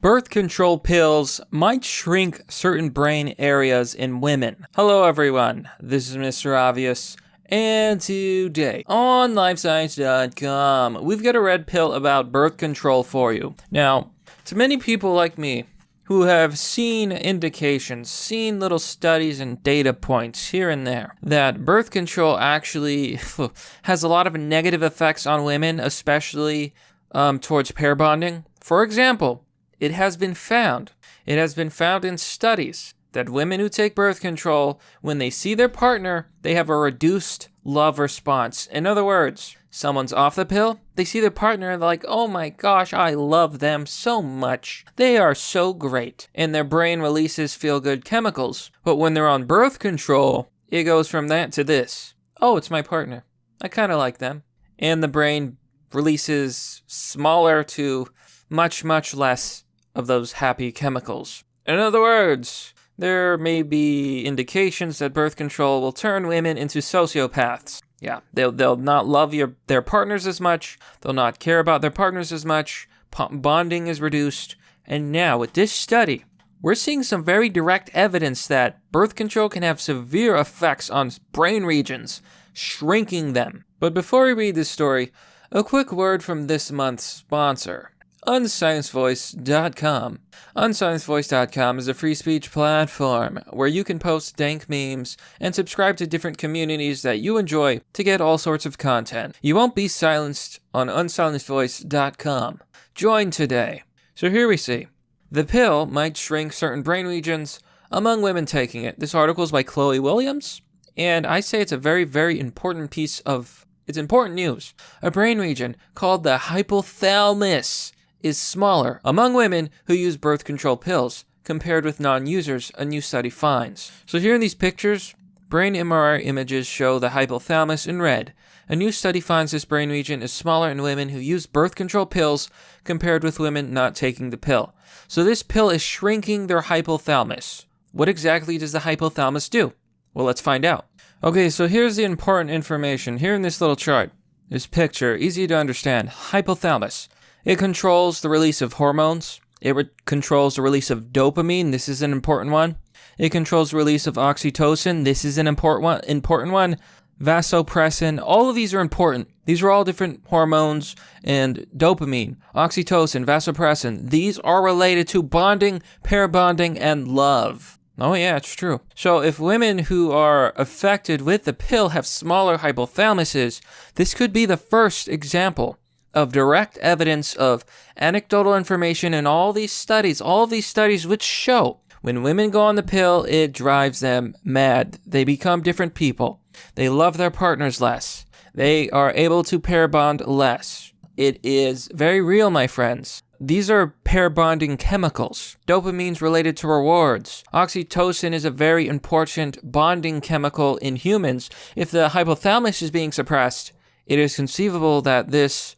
Birth control pills might shrink certain brain areas in women. Hello everyone, this is Mr. Obvious, and today on LifeScience.com, we've got a red pill about birth control for you. Now, to many people like me, who have seen indications, seen little studies and data points here and there, that birth control actually has a lot of negative effects on women, especially towards pair bonding. For example, it has been found in studies that women who take birth control, when they see their partner, they have a reduced love response. In other words, someone's off the pill, they see their partner and they're like, oh my gosh, I love them so much. They are so great. And their brain releases feel-good chemicals. But when they're on birth control, it goes from that to this. Oh, it's my partner. I kind of like them. And the brain releases smaller to much, much less of those happy chemicals. In other words, there may be indications that birth control will turn women into sociopaths. Yeah, they'll not love their partners as much, they'll not care about their partners as much, bonding is reduced, and now with this study, we're seeing some very direct evidence that birth control can have severe effects on brain regions, shrinking them. But before we read this story, a quick word from this month's sponsor, unsciencevoice.com. Unsciencevoice.com is a free speech platform where you can post dank memes and subscribe to different communities that you enjoy to get all sorts of content. You won't be silenced on unsciencevoice.com. Join today. So here we see, the pill might shrink certain brain regions among women taking it. This article is by Chloe Williams, and I say it's a very, very important it's important news. A brain region called the hypothalamus is smaller among women who use birth control pills compared with non-users, a new study finds. So here in these pictures, brain MRI images show the hypothalamus in red. A new study finds this brain region is smaller in women who use birth control pills compared with women not taking the pill. So this pill is shrinking their hypothalamus. What exactly does the hypothalamus do? Well, let's find out. Okay, so here's the important information. Here in this little chart, this picture, easy to understand. Hypothalamus. It controls the release of hormones. It controls the release of dopamine. This is an important one. It controls the release of oxytocin. This is an important one. Vasopressin. All of these are important. These are all different hormones, and dopamine, oxytocin, vasopressin. These are related to bonding, pair bonding, and love. Oh yeah, it's true. So if women who are affected with the pill have smaller hypothalamuses, this could be the first example of direct evidence of anecdotal information in all these studies which show when women go on the pill, it drives them mad. They become different people. They love their partners less. They are able to pair bond less. It is very real, my friends. These are pair bonding chemicals. Dopamine's related to rewards. Oxytocin is a very important bonding chemical in humans. If the hypothalamus is being suppressed, it is conceivable that this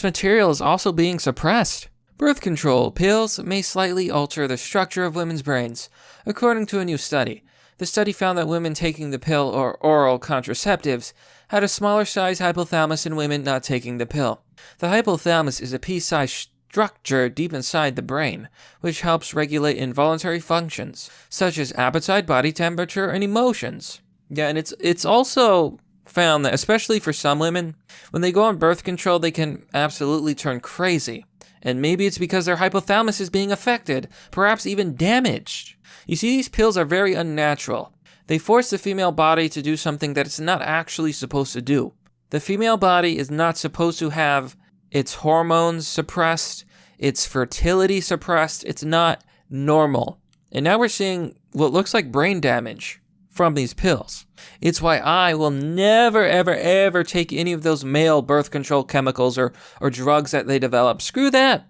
material is also being suppressed. Birth control pills may slightly alter the structure of women's brains, according to a new study. The study found that women taking the pill or oral contraceptives had a smaller size hypothalamus in women not taking the pill. The hypothalamus is a pea-sized structure deep inside the brain, which helps regulate involuntary functions, such as appetite, body temperature, and emotions. Yeah, and it's also found that, especially for some women, when they go on birth control, they can absolutely turn crazy. And maybe it's because their hypothalamus is being affected, perhaps even damaged. You see, these pills are very unnatural. They force the female body to do something that it's not actually supposed to do. The female body is not supposed to have its hormones suppressed, its fertility suppressed. It's not normal. And now we're seeing what looks like brain damage from these pills. It's why I will never, ever, ever take any of those male birth control chemicals or drugs that they develop. Screw that.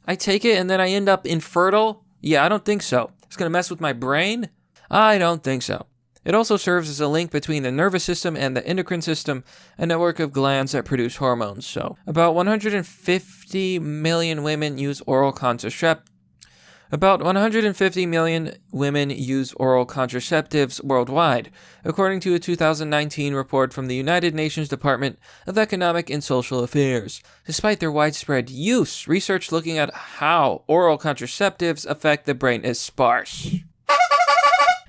I take it and then I end up infertile? Yeah, I don't think so. It's going to mess with my brain? I don't think so. It also serves as a link between the nervous system and the endocrine system, a network of glands that produce hormones. So, about 150 million women use oral contraceptives. About 150 million women use oral contraceptives worldwide, according to a 2019 report from the United Nations Department of Economic and Social Affairs. Despite their widespread use, research looking at how oral contraceptives affect the brain is sparse.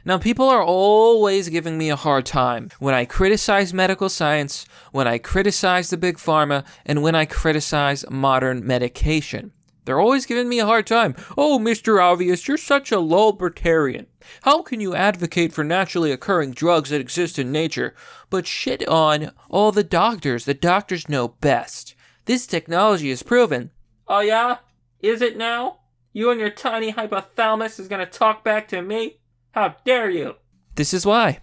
Now, people are always giving me a hard time when I criticize medical science, when I criticize the big pharma, and when I criticize modern medication. They're always giving me a hard time. Oh, Mr. Obvious, you're such a libertarian. How can you advocate for naturally occurring drugs that exist in nature, but shit on all the doctors? The doctors know best. This technology is proven. Oh yeah? Is it now? You and your tiny hypothalamus is gonna talk back to me? How dare you? This is why.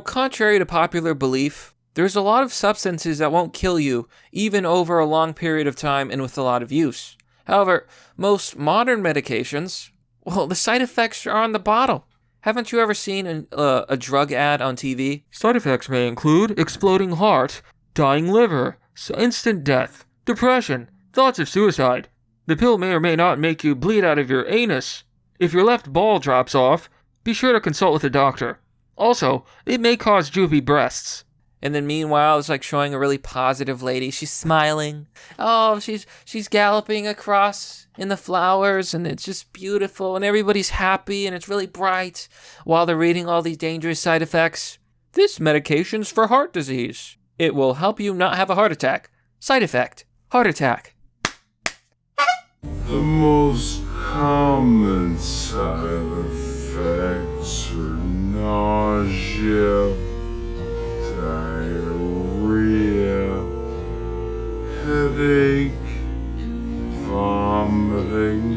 Contrary to popular belief, there's a lot of substances that won't kill you, even over a long period of time and with a lot of use. However, most modern medications, well, the side effects are on the bottle. Haven't you ever seen a drug ad on TV? Side effects may include exploding heart, dying liver, instant death, depression, thoughts of suicide. The pill may or may not make you bleed out of your anus. If your left ball drops off, be sure to consult with a doctor. Also, it may cause droopy breasts. And then meanwhile, it's like showing a really positive lady. She's smiling. Oh, she's galloping across in the flowers, and it's just beautiful, and everybody's happy, and it's really bright, while they're reading all these dangerous side effects. This medication's for heart disease. It will help you not have a heart attack. Side effect: heart attack. The most common side effects are nausea, diarrhea, headache, vomiting,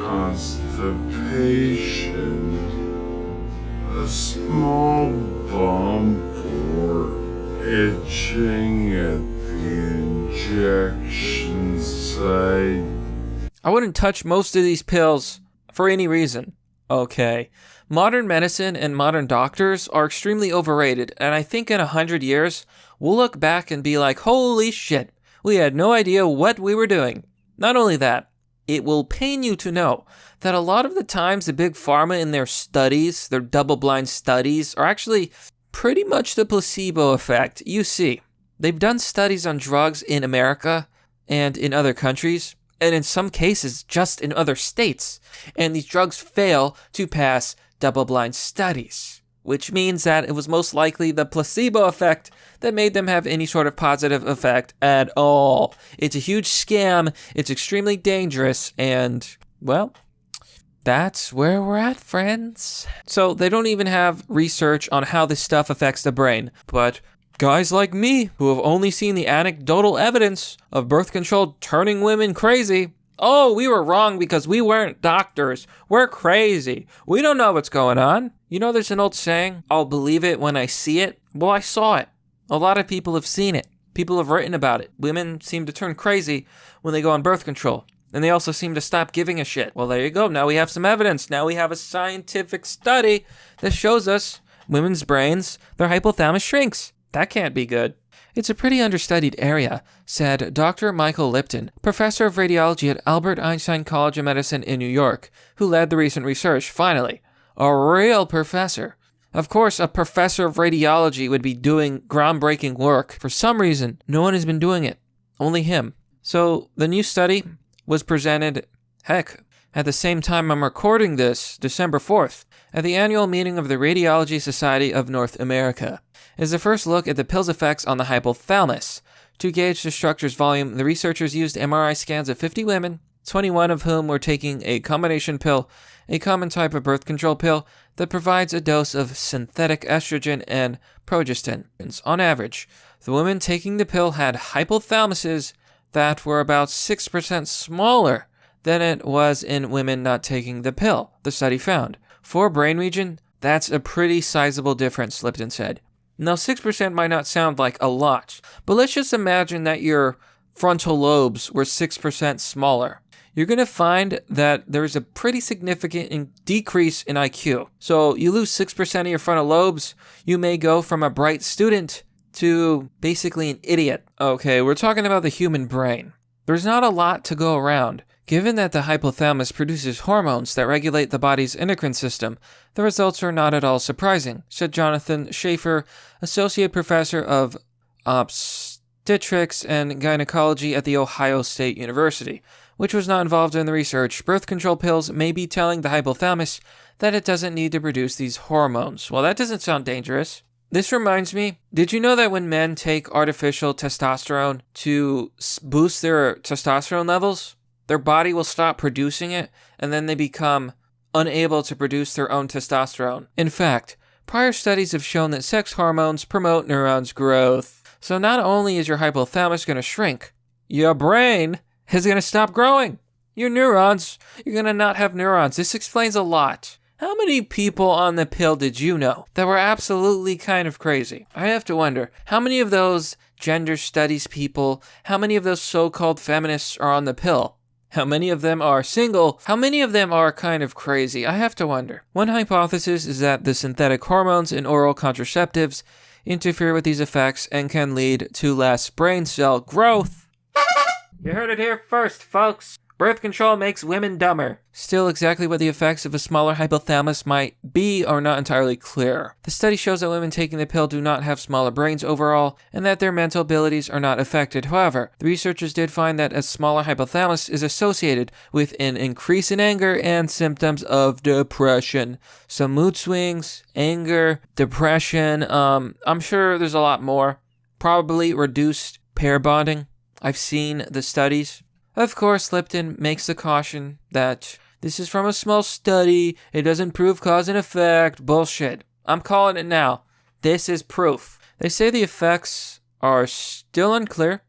constipation, a small bump or itching at the injection site. I wouldn't touch most of these pills for any reason. Okay. Modern medicine and modern doctors are extremely overrated, and I think in 100 years, we'll look back and be like, holy shit, we had no idea what we were doing. Not only that, it will pain you to know that a lot of the times the big pharma in their studies, their double-blind studies, are actually pretty much the placebo effect. You see, they've done studies on drugs in America and in other countries, and in some cases just in other states, and these drugs fail to pass double-blind studies, which means that it was most likely the placebo effect that made them have any sort of positive effect at all. It's a huge scam, it's extremely dangerous, and, well, that's where we're at, friends. So they don't even have research on how this stuff affects the brain, but guys like me, who have only seen the anecdotal evidence of birth control turning women crazy. Oh, we were wrong because we weren't doctors. We're crazy. We don't know what's going on. There's an old saying, I'll believe it when I see it. Well, I saw it. A lot of people have seen it. People have written about it. Women seem to turn crazy when they go on birth control. And they also seem to stop giving a shit. Well, there you go. Now we have some evidence. Now we have a scientific study that shows us women's brains, their hypothalamus shrinks. That can't be good. It's a pretty understudied area, said Dr. Michael Lipton, professor of radiology at Albert Einstein College of Medicine in New York, who led the recent research. Finally, a real professor. Of course, a professor of radiology would be doing groundbreaking work. For some reason, no one has been doing it. Only him. So, the new study was presented, at the same time I'm recording this, December 4th, at the annual meeting of the Radiology Society of North America. Is the first look at the pill's effects on the hypothalamus. To gauge the structure's volume, the researchers used MRI scans of 50 women, 21 of whom were taking a combination pill, a common type of birth control pill that provides a dose of synthetic estrogen and progestin. On average, the women taking the pill had hypothalamuses that were about 6% smaller than it was in women not taking the pill, the study found. For brain region, that's a pretty sizable difference, Lipton said. Now, 6% might not sound like a lot, but let's just imagine that your frontal lobes were 6% smaller. You're going to find that there's a pretty significant decrease in IQ. So you lose 6% of your frontal lobes, you may go from a bright student to basically an idiot. Okay, we're talking about the human brain. There's not a lot to go around. Given that the hypothalamus produces hormones that regulate the body's endocrine system, the results are not at all surprising, said Jonathan Schaefer, Associate Professor of Obstetrics and Gynecology at The Ohio State University, which was not involved in the research. Birth control pills may be telling the hypothalamus that it doesn't need to produce these hormones. Well, that doesn't sound dangerous. This reminds me, did you know that when men take artificial testosterone to boost their testosterone levels, their body will stop producing it, and then they become unable to produce their own testosterone? In fact, prior studies have shown that sex hormones promote neurons' growth. So not only is your hypothalamus going to shrink, your brain is going to stop growing. Your neurons, you're going to not have neurons. This explains a lot. How many people on the pill did you know that were absolutely kind of crazy? I have to wonder, how many of those gender studies people, how many of those so-called feminists are on the pill? How many of them are single? How many of them are kind of crazy? I have to wonder. One hypothesis is that the synthetic hormones in oral contraceptives interfere with these effects and can lead to less brain cell growth. You heard it here first, folks. Birth control makes women dumber. Still, exactly what the effects of a smaller hypothalamus might be are not entirely clear. The study shows that women taking the pill do not have smaller brains overall, and that their mental abilities are not affected. However, the researchers did find that a smaller hypothalamus is associated with an increase in anger and symptoms of depression. So mood swings, anger, depression, I'm sure there's a lot more. Probably reduced pair bonding. I've seen the studies. Of course, Lipton makes the caution that this is from a small study, it doesn't prove cause and effect. Bullshit. I'm calling it now. This is proof. They say the effects are still unclear,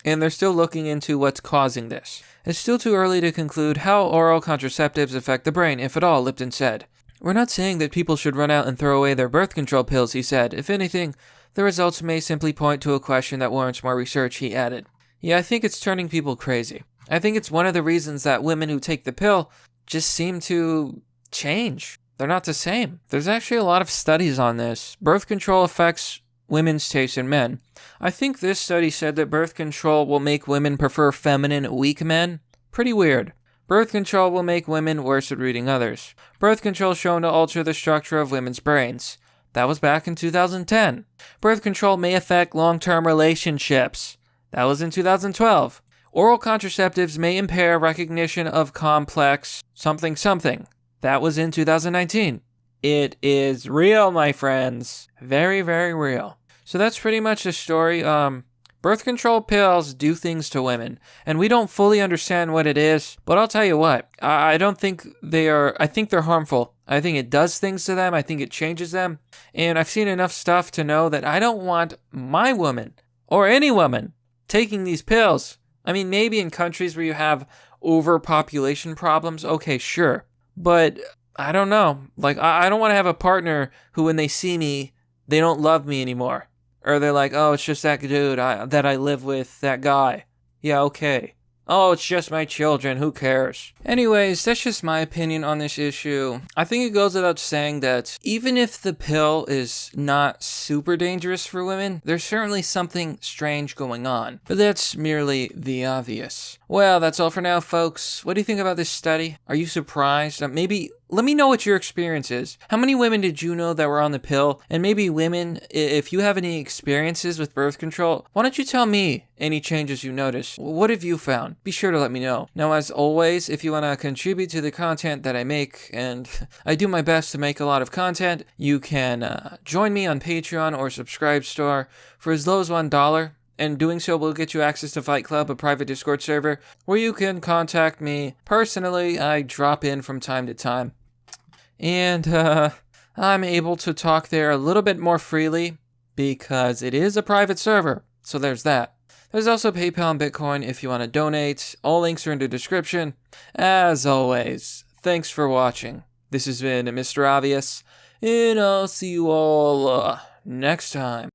and they're still looking into what's causing this. It's still too early to conclude how oral contraceptives affect the brain, if at all, Lipton said. We're not saying that people should run out and throw away their birth control pills, he said. If anything, the results may simply point to a question that warrants more research, he added. Yeah, I think it's turning people crazy. I think it's one of the reasons that women who take the pill just seem to change. They're not the same. There's actually a lot of studies on this. Birth control affects women's taste in men. I think this study said that birth control will make women prefer feminine, weak men. Pretty weird. Birth control will make women worse at reading others. Birth control shown to alter the structure of women's brains. That was back in 2010. Birth control may affect long-term relationships. That was in 2012. Oral contraceptives may impair recognition of complex something. That was in 2019. It is real, my friends. Very, very real. So that's pretty much the story. Birth control pills do things to women, and we don't fully understand what it is, but I'll tell you what, I don't think they are, I think they're harmful. I think it does things to them. I think it changes them, and I've seen enough stuff to know that I don't want my woman, or any woman, taking these pills. I mean, maybe in countries where you have overpopulation problems, okay, sure. But I don't know. Like, I don't want to have a partner who, when they see me, they don't love me anymore. Or they're like, oh, it's just that dude that I live with, that guy. Yeah, okay. Oh, it's just my children, who cares? Anyways, that's just my opinion on this issue. I think it goes without saying that even if the pill is not super dangerous for women, there's certainly something strange going on. But that's merely the obvious. Well, that's all for now, folks. What do you think about this study? Are you surprised? Maybe let me know what your experience is. How many women did you know that were on the pill? And maybe women, if you have any experiences with birth control, why don't you tell me any changes you noticed? What have you found? Be sure to let me know. Now, as always, if you want to contribute to the content that I make, and I do my best to make a lot of content, you can join me on Patreon or Subscribestar for as low as $1. And doing so will get you access to Fight Club, a private Discord server, where you can contact me personally. I drop in from time to time. And I'm able to talk there a little bit more freely because it is a private server. So there's that. There's also PayPal and Bitcoin if you want to donate. All links are in the description. As always, thanks for watching. This has been Mr. Obvious, and I'll see you all next time.